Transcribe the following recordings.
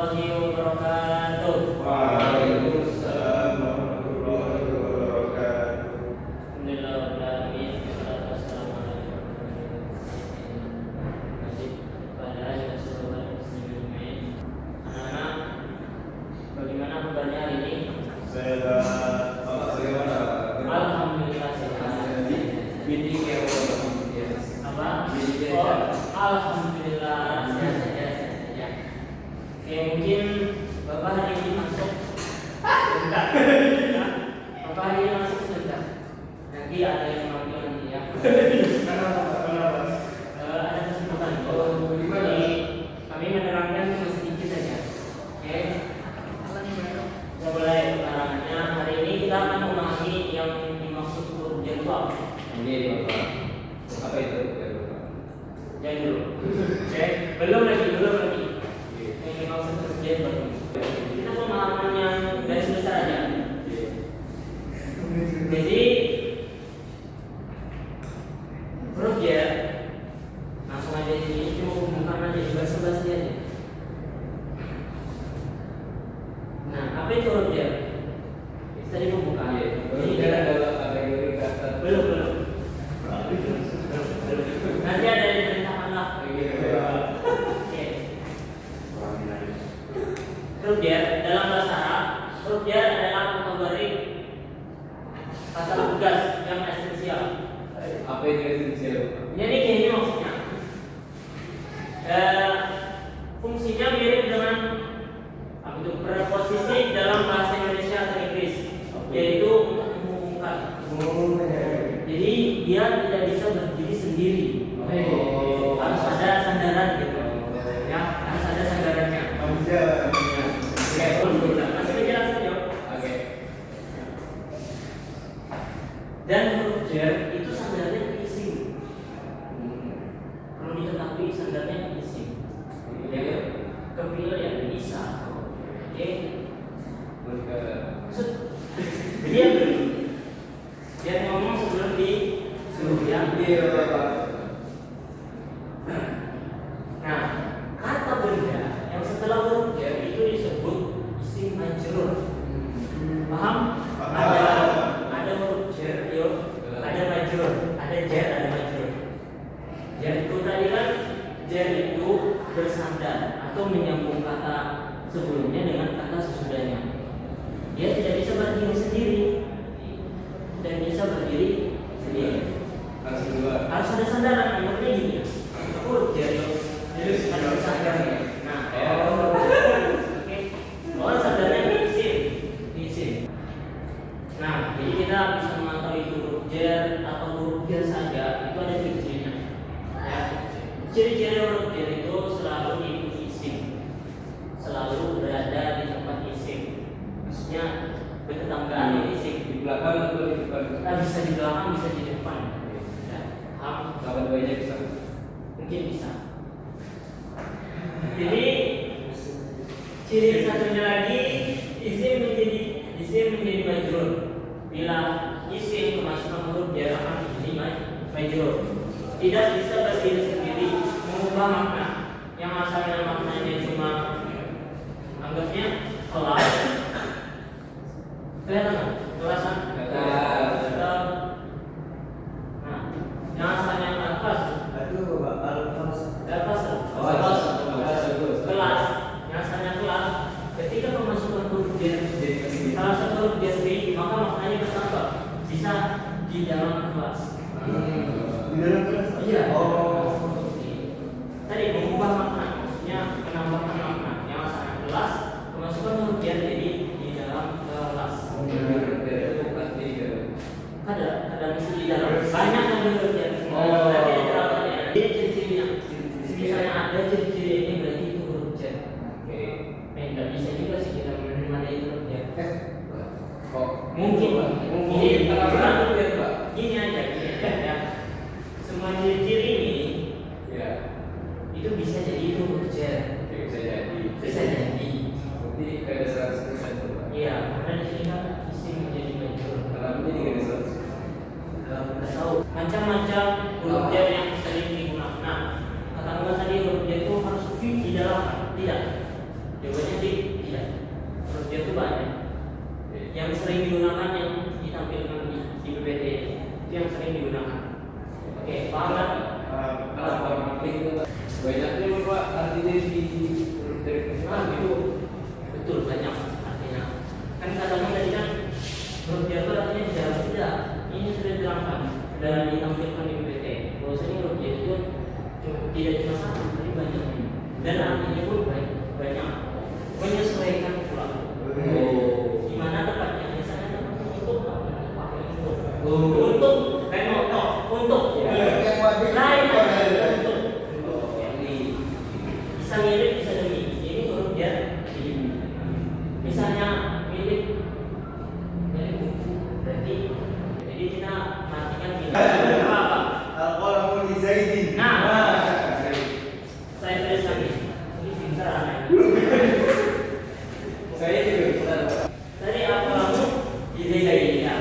warahmatullahi wabarakatuh. Waalaikumsalam warahmatullahi wabarakatuh. Alhamdulillah rabbil alamin. Wassalatu wassalamu ala anak-anak, bagaimana kabarnya hari ini? Sehat. Bagaimana? Alhamdulillah sehat. Bidik ya. Apa? Bidik Oh, ya. alhamdulillah sehat saja. Oke, mungkin Bapak hari ini masuk sebentar. Ya, Bapak hari ini masuk sebentar. Nanti ada yang manggil nanti ya. Kenapa? Ada kesempatan. Gimana? Jadi kami menerangkan cuma sedikit saja. Oke. Saya mulai penerangannya. Hari ini kita akan memahami yang dimaksud huruf jar itu apa. Ini Bapak. Apa itu ya Bapak? Jangan dulu. Oke. Belum lagi. Yang dimaksud huruf jar baru. Kita pemahaman yang garis besar aja. Jadi huruf jar langsung aja ini cuma pembukaan aja di bahasa-bahasa aja. Nah, apa itu huruf jar? Itu tadi pembukaan. Ini Ini adalah kategori kata. belum. Nanti ada yang diperintahkan lah. Oke. Huruf jar dalam bahasa Arab, huruf jar adalah kategori kata tugas yang esensial. Apa itu esensial Bapak? Jadi gini maksudnya, fungsinya mirip dengan apa itu preposisi dalam bahasa Indonesia atau Inggris, yaitu untuk menghubungkan. Jadi dia tidak bisa berdiri sendiri, harus ada sandaran gitu, ya harus ada sandarannya. Masih penjelasan ya. Oke. Dan huruf jar itu sandarnya isim. Perlu diketahui sandarnya isim. Ya kan? Kepilih yang bisa. Oke. Maksud dia ngomong sebelum ya. Iya Bapak. Nah, kata benda yang setelah huruf jar itu disebut isim majrur. Paham? Ada huruf jar, ada majrur, ada jar, ada majrur. Jar itu tadi kan jar itu bersandar atau menyambung kata sebelumnya dengan kata sesudahnya. Dia tidak bisa berdiri sendiri dan bisa berdiri sendiri. Harus ada sandaran, nomornya gini ya. Huruf jar harus ada sandarannya. Nah, oke. Oh, sandarannya diisim. Nah, jadi kita bisa memantau itu huruf jar atau huruf jar saja itu ada ciri-cirinya. Ya. Ciri-ciri huruf jar itu selalu diikuti isim, selalu berada di tempat isim. Maksudnya bertetanggaan dengan isim. Di belakang atau di depan? Bisa di belakang, bisa di depan. Ya, paham? Kapan banyak bisa? Mungkin bisa. Jadi ciri satunya lagi isim menjadi majrur. Bila isim kemasukan huruf jar akan menjadi majrur. Tidak bisa berdiri sendiri, mengubah makna yang asalnya maknanya cuma anggapnya kelas. Kelihatan kelasan. Nah, yang asalnya alfaz. Kelas, yang asalnya kelas. Ketika kemasukan huruf jar, salah satu huruf jar maka maknanya bertambah. Bisa di dalam kelas. Iya. Tadi mengubah makna, maksudnya menambahkan makna. Yang asalnya kelas, kemasukan huruf jar jadi di dalam kelas. Ada mesti di dalam. Banyak yang huruf jar. Tapi ada jawabannya. Ini ciri-cirinya. Misalnya ada ciri-ciri ini berarti itu huruf jar. Tidak bisa juga sih kita menerima itu huruf jar. Mungkin. Gini aja ya. Semua ciri-ciri ini itu bisa jadi itu huruf jar. Bisa jadi. Iya, karena di sini kan isim menjadi majrur. Tahu macam-macam huruf jar yang sering digunakan. Katakanlah tadi huruf jar itu harus fi di dalam, tidak? Jawabannya Pak artinya di dari Itu betul banyak artinya. Kan katanya tadi kan huruf J itu artinya tidak tidak. Ini sudah diterangkan dan ditampilkan di PPT. Bahwasanya huruf J itu tidak cuma satu, tapi banyak. Dan artinya pun banyak. Menyesuaikan pula. Di mana tepatnya? Misalnya tepatnya untuk apa? Untuk renotok, untuk lain untuk yang di bisa mirip bisa demi ini huruf J di misalnya mirip buku berarti jadi kita artikan mirip apa? Al-qalamu li Zaidin. Nah, saya tulis lagi. Ini pintar anak. saya juga bisa. Tadi apa kamu di Zaidin ya?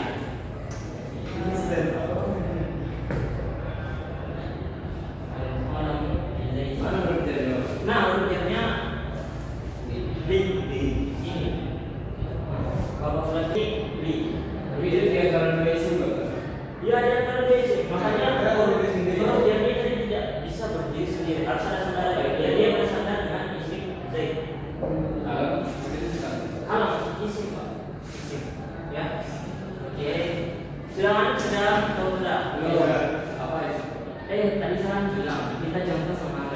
Al-qalamu di Zaidin. Mana berarti? Nah, hurufnya li ini. Kalau berarti li. Tapi itu dia karena dua isim Pak. Dia ada antara dua isim. Makanya Ada huruf J sendiri. huruf J ini tadi tidak bisa berdiri sendiri. Harus ada sandara. Dia bersandar dengan isim Zaid. Alam itu sih. Alam isim Pak. Isim. Ya. Oke. Silakan sudah tahu sudah. Apa itu? Tadi saya bilang kita contoh sama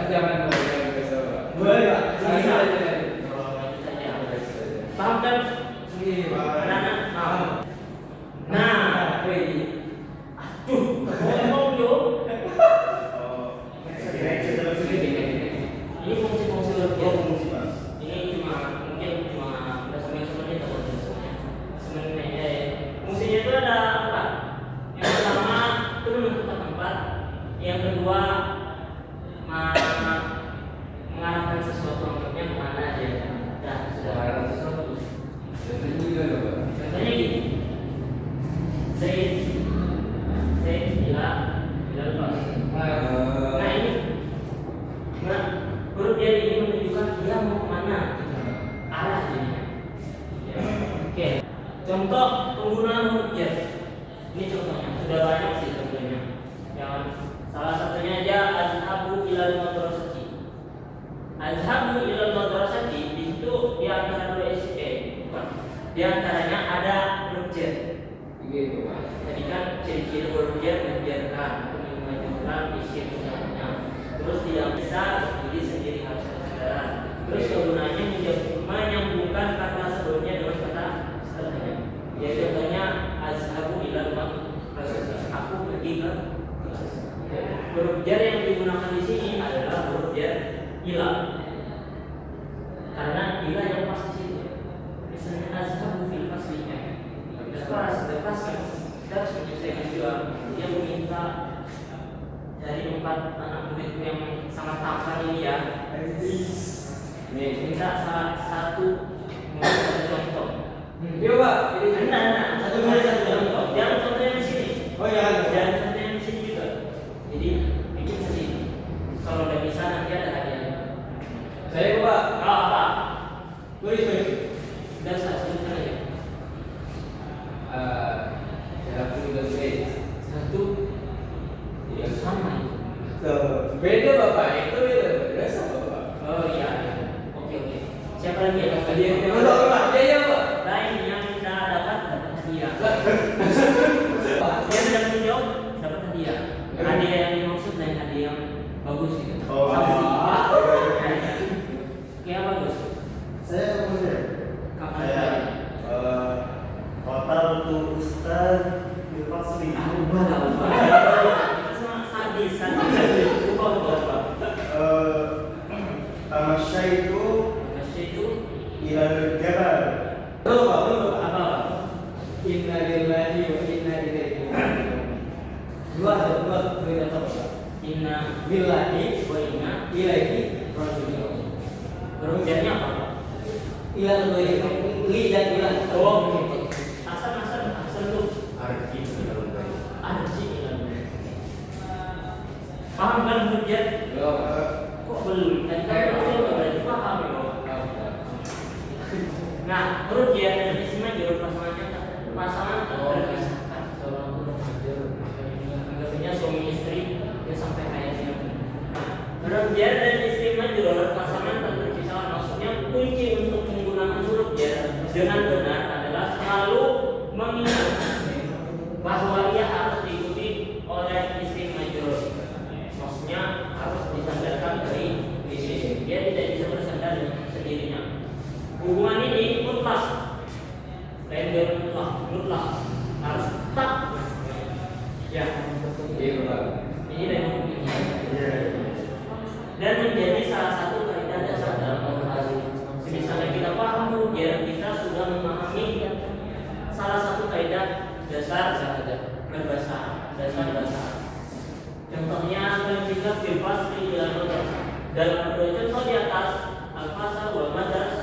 Jangan boleh ke Pak. Boleh, Pak. Bisa. Bisa. Paham kan? Anak-anak paham. Nah, aduh, ngomong yo. Ini fungsi-fungsi huruf J. Ini cuma mungkin cuma semenit atau semenit aja ya. Fungsinya itu ada apa? Yang pertama itu menentukan tempat. Yang kedua mengarahkan sesuatu maksudnya kemana aja. Nah, sudah. Barang sesuatu. Contohnya juga loh Pak. Contohnya gini. Zaid bila lepas. Nah ini, nah, huruf J ini menunjukkan dia mau kemana, arah jadinya. Ya. Oke. Contoh penggunaan huruf J. Ini contohnya sudah banyak sih contohnya. Yang salah satunya aja azhabu ilal madrasati. Azhabu ilal madrasati di situ di antara dua bukan. Di antaranya ada huruf J. Gitu Pak. Jadi kan ciri-ciri huruf J membiarkan atau memajukan isim sebenarnya. Terus tidak bisa berdiri sendiri harus ada saudara. Terus kegunaannya menyambungkan kata sebelumnya dengan kata setelahnya. Ya contohnya azhabu ilal madrasati. Aku pergi ke kelas. Huruf J yang digunakan di sini adalah huruf J ila. Karena ila yang pas di situ. Misalnya azhabu fil fasli. Lepas kan kita harus menyelesaikan juga. Dia meminta dari 4 anak muridku yang sangat tampan ini ya. Minta satu contoh. Iya Pak. Jadi Satu contoh. Jangan contohnya di sini. Oh ya. Jangan contohnya di sini juga. Jadi bikin sendiri. Kalau udah bisa nanti ada hadiah. saya Pak. Apa? Boleh. Udah saya sebutkan aja. Saya juga Zaid. Satu. Ya sama itu. Beda Bapak, itu beda. Biasa Bapak. Oh iya. Oke. Siapa lagi ya? Tadi yang Pak. Iya Pak. Lain yang tidak dapat hadiah. Dia tidak menjawab dapat hadiah. Hadiah yang dimaksud lain hadiah yang bagus gitu. Oh, Sanksi. hadiah. Oke, yang bagus. Saya kemudian. Kapan? Saya Hotel untuk Ustaz di Fasli. Sadis. Lupa. Tamasya itu Masih itu ilal jabal. Belum. apa? Inna lillahi wa inna ilaihi raji'un. Dua tahu. Inna Billahi wa inna ilaihi raji'un. Huruf J-nya apa? ilal li dan ilal. Oh, asal tuh Arji arji. Paham kan huruf J? Kok belum? Tadi kan udah berarti paham ya. Nah, huruf J dan isimnya di huruf pasangan terpisahkan. Anggapnya suami istri dia sampai kayaknya. Huruf J dan isim Hubungan ini mutlak. Lain dari mutlak harus tetap. Ya, Iya Bapak. ini memang dan menjadi salah satu kaidah dasar dalam komunikasi. Misalnya kita paham ya, kita sudah memahami salah satu kaidah dasar berbahasa dasar. Contohnya prinsip bebas dalam dua contoh di atas al-fasal wal madras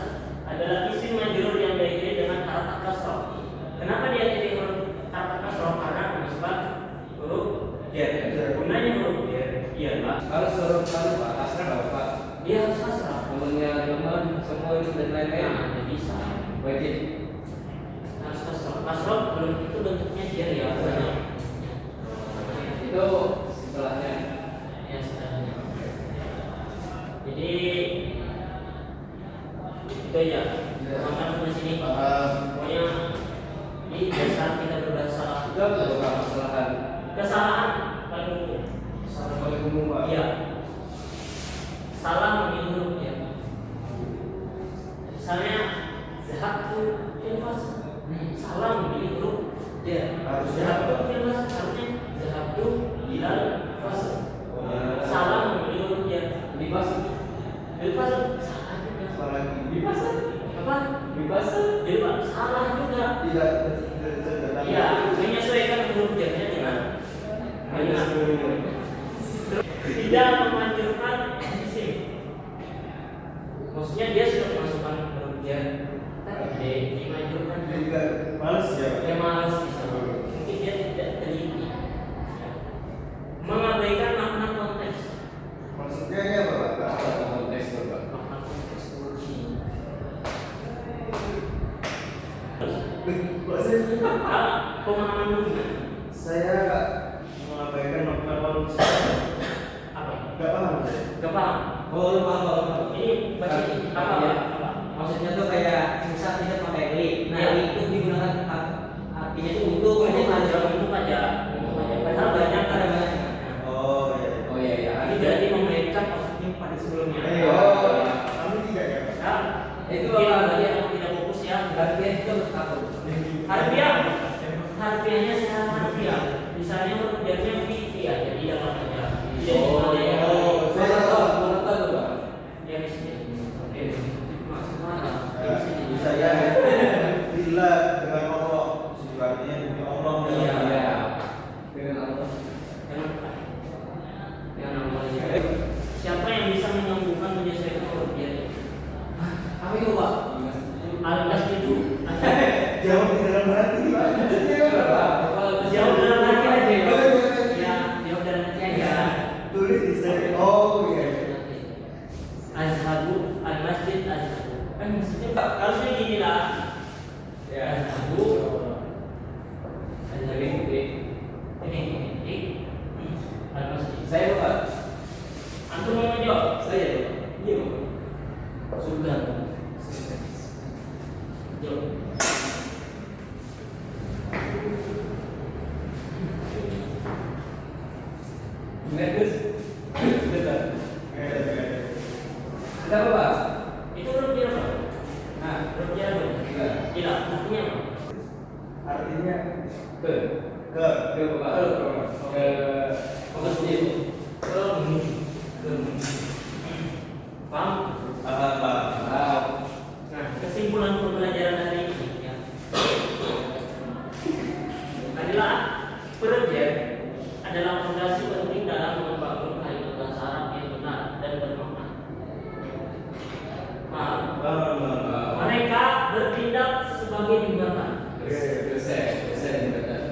adalah isim majrur yang diakhiri dengan harakat kasrah. Kenapa dia diakhiri huruf harakat kasrah? Karena menyebabkan huruf jar. Gunanya huruf jar ialah Kalau suruh kalau Pak, asrah nggak Pak? dia harus kasrah. Umumnya teman semua itu dan lain-lain. Nah, bisa. Wajib. Harus kasrah. Kasrah belum itu bentuknya jar ya. Itu setelahnya. Ya, setelahnya. Jadi itu ya. Makan di sini. Pokoknya ini dasar kita berbahasa. Itu apa Bapak masalahan? Kesalahan paling umum. Salah paling umum Pak. Iya. Salah memilih hurufnya. Misalnya zahabtu fil fasl. Salah memilih huruf ya. Harusnya Zahabtu fil fasl harusnya zahabtu ilal fasl. Salah memilih huruf ya. Di pasar. Fil fasl salah juga. Salah lagi. Di pasar. Apa? Di pasar. Jadi Pak, salah juga. Tidak. Iya, menyesuaikan huruf jarnya dengan kalimat. Tidak memanjurkan isim. Maksudnya dia sudah memasukkan huruf jar, tapi dimanjurkan. Juga males ya. Dia malas bisa. Mungkin dia tidak teliti. Mengabaikan makna konteks. Maksudnya ini apa Pak? Apa konteks Bapak? Makna konteks pemahaman dulu. Saya nggak mengabaikan makna konsep. Apa? Nggak paham saya. Gak paham. Oh, lu paham. Ini baca ini. Apa? Ya. Apa? Maksudnya tuh kayak misal kita pakai li. Nah, Iya. li itu digunakan artinya itu untuk aja Untuk aja. Padahal banyak ada kan. banyak. Oh iya. Oh iya iya. Ini berarti memainkan positif pada sebelumnya. Oh, kami tidak ya Pak. Nah, Itu mungkin apa? bagi yang tidak fokus ya. Artinya itu apa? Harfiah. Harfiahnya secara harfiah. Misalnya huruf jarnya fi ya, jadi dalam aja. Jadi Oh, ada yang saya tahu. Monoton tuh Pak. yang di sini. Oke. Maksud mana? Di sini. Bisa ya. Bila dengan Allah, sifatnya demi Allah. Iya. Iya. Dengan Allah. Yang namanya. Siapa yang bisa menyambungkan menyesuaikan huruf jar? Apa itu Pak? Al-Bas itu Jawab di dalam hati Pak. jauh dalam hati aja ya, jauh dalam hati aja. Tulis di sini. Oh iya. Azhabu al-masjid azhabu. Maksudnya harusnya gini lah. Ya. Azhabu Jadi ini al-masjid. saya Pak. Antum mau menjawab? Saya Pak. Iya. Surga. Jawab. Nervous. Betul. Ada apa Pak? Itu huruf jar apa? Nah, Huruf jar apa? Iya. Iya, artinya apa? Artinya ke ke ke Pak. Ke masjid. Ke menuju. Ke menuju. Paham? apa? Ah, Nah, kesimpulan pembelajaran hari ini ya, adalah pekerja adalah fondasi penting dalam membangun kalimat bahasa Arab yang benar dan bermakna. Paham? Mereka bertindak sebagai jembatan. Selesai betul.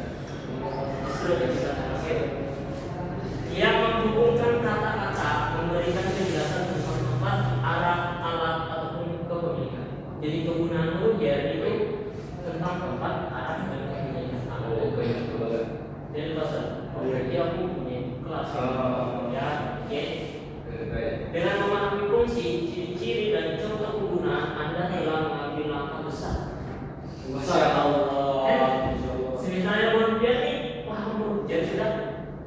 Yang menghubungkan kata-kata, memberikan penjelasan tentang tempat, arah, alat ataupun kepemilikan. Jadi kegunaan huruf jar itu tentang tempat, arah dan kepemilikan. Oh, banyak banget. Jadi bahasa. Jadi aku punya kelas. Ya, oke. Dengan memahami fungsi, ciri-ciri dan contoh penggunaan, Anda telah mengambil langkah besar. Masya Allah. Misalnya huruf jar nih, paham huruf jar sudah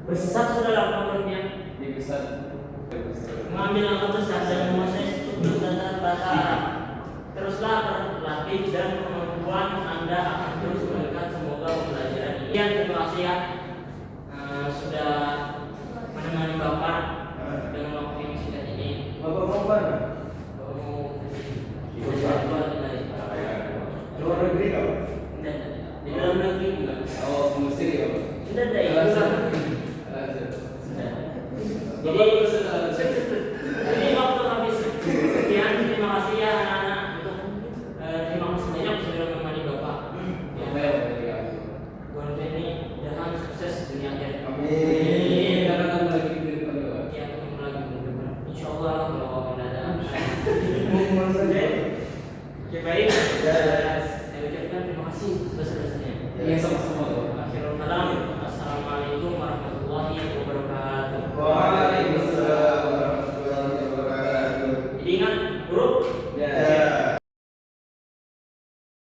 besar sudah langkah hurufnya. Di besar. Mengambil langkah besar dan menguasai struktur dasar bahasa Arab. Teruslah knowledge dan kemampuan Anda akan terus meningkat. Semoga pembelajaran ini. Terima kasih ya sudah menemani Bapak dengan waktu yang singkat ini. Bapak mau mana? Luar negeri kau? Di dalam negeri juga. Oh, ke Mesir ya, Pak? Sudah ada ya. Bapak pesan apa? Jadi waktu habis. Sekian, terima kasih ya anak-anak untuk terima kasih banyak sudah menemani Bapak. Apa ya, Pak? Ya. Buat ini jangan sukses dunia akhirat. Amin. Kita akan lagi di depan, Pak. Ya, ketemu lagi minggu depan. Insya Allah kalau ada. Mau saja. Oke baik. Ya. Saya ucapkan terima kasih sebesar-besarnya. Iya, sama-sama.